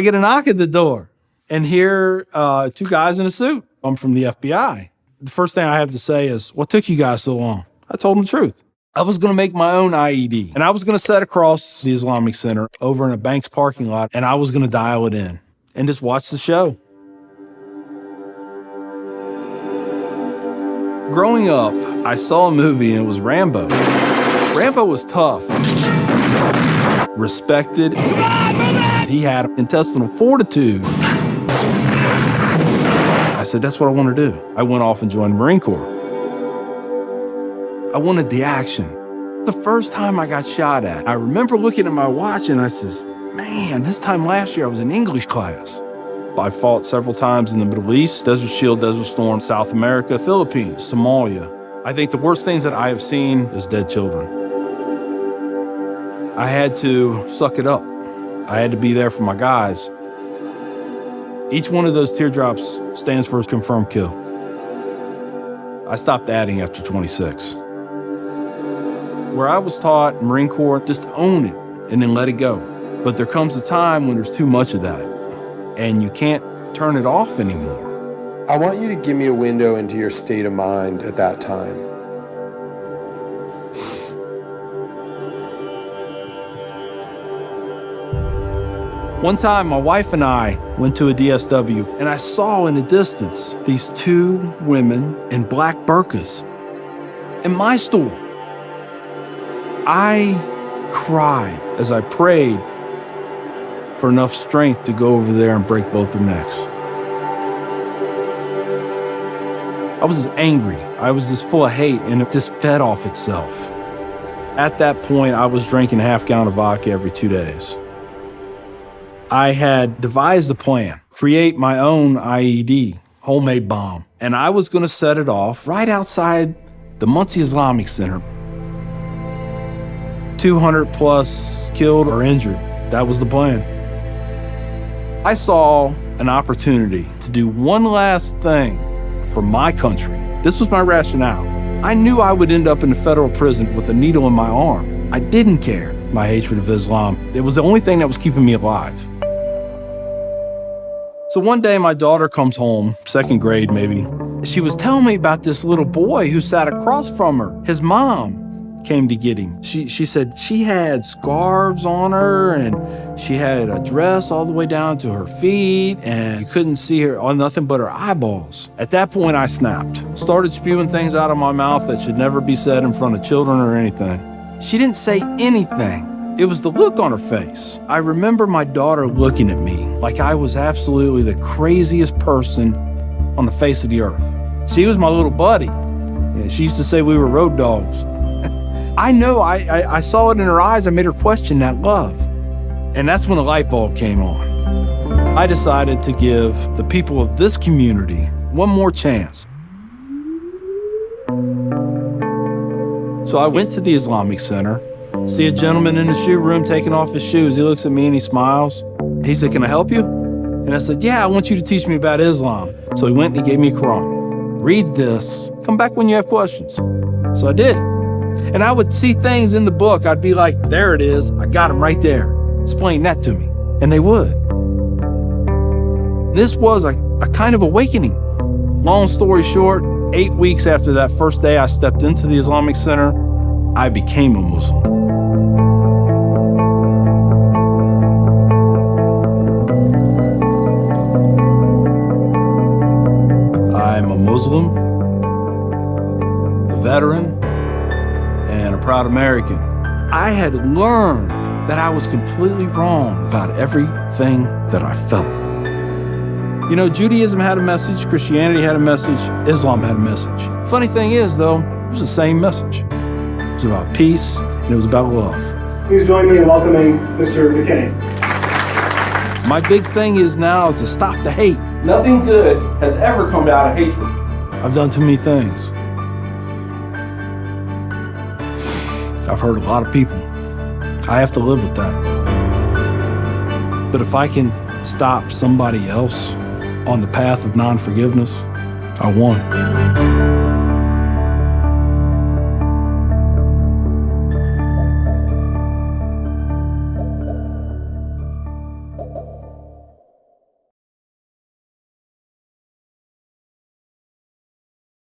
I get a knock at the door, and here, two guys in a suit. I'm from the FBI. The first thing I have to say is, what took you guys so long? I told them the truth. I was going to make my own IED, and I was going to set across the Islamic Center over in a bank's parking lot, and I was going to dial it in and just watch the show. Growing up, I saw a movie, and it was Rambo. Rambo was tough, respected. He had intestinal fortitude. I said, that's what I want to do. I went off and joined the Marine Corps. I wanted the action. The first time I got shot at, I remember looking at my watch and I says, man, this time last year I was in English class. I fought several times in the Middle East, Desert Shield, Desert Storm, South America, Philippines, Somalia. I think the worst things that I have seen is dead children. I had to suck it up. I had to be there for my guys. Each one of those teardrops stands for a confirmed kill. I stopped adding after 26. Where I was taught, Marine Corps, just own it and then let it go. But there comes a time when there's too much of that and you can't turn it off anymore. I want you to give me a window into your state of mind at that time. One time, my wife and I went to a DSW, and I saw in the distance these two women in black burqas in my store. I cried as I prayed for enough strength to go over there and break both their necks. I was just angry. I was just full of hate, and it just fed off itself. At that point, I was drinking a half gallon of vodka every 2 days. I had devised a plan, create my own IED, homemade bomb, and I was going to set it off right outside the Muncie Islamic Center. 200 plus killed or injured. That was the plan. I saw an opportunity to do one last thing for my country. This was my rationale. I knew I would end up in a federal prison with a needle in my arm. I didn't care. My hatred of Islam, it was the only thing that was keeping me alive. So one day my daughter comes home, second grade maybe. She was telling me about this little boy who sat across from her. His mom came to get him. She said she had scarves on her and she had a dress all the way down to her feet and you couldn't see her on nothing but her eyeballs. At that point I snapped, started spewing things out of my mouth that should never be said in front of children or anything. She didn't say anything. It was the look on her face. I remember my daughter looking at me like I was absolutely the craziest person on the face of the earth. She was my little buddy. Yeah, she used to say we were road dogs. I know I saw it in her eyes. I made her question that love. And that's when the light bulb came on. I decided to give the people of this community one more chance. So I went to the Islamic Center. See a gentleman in the shoe room taking off his shoes. He looks at me and he smiles. He said, can I help you? And I said, yeah, I want you to teach me about Islam. So he went and he gave me a Quran. Read this. Come back when you have questions. So I did. And I would see things in the book. I'd be like, there it is. I got them right there. Explain that to me. And they would. This was a kind of awakening. Long story short, 8 weeks after that first day I stepped into the Islamic Center, I became a Muslim. I'm a Muslim, a veteran, and a proud American. I had learned that I was completely wrong about everything that I felt. You know, Judaism had a message, Christianity had a message, Islam had a message. Funny thing is, though, it was the same message. It was about peace, and it was about love. Please join me in welcoming Mr. McKinney. My big thing is now to stop the hate. Nothing good has ever come out of hatred. I've done too many things. I've hurt a lot of people. I have to live with that. But if I can stop somebody else on the path of non-forgiveness, I won.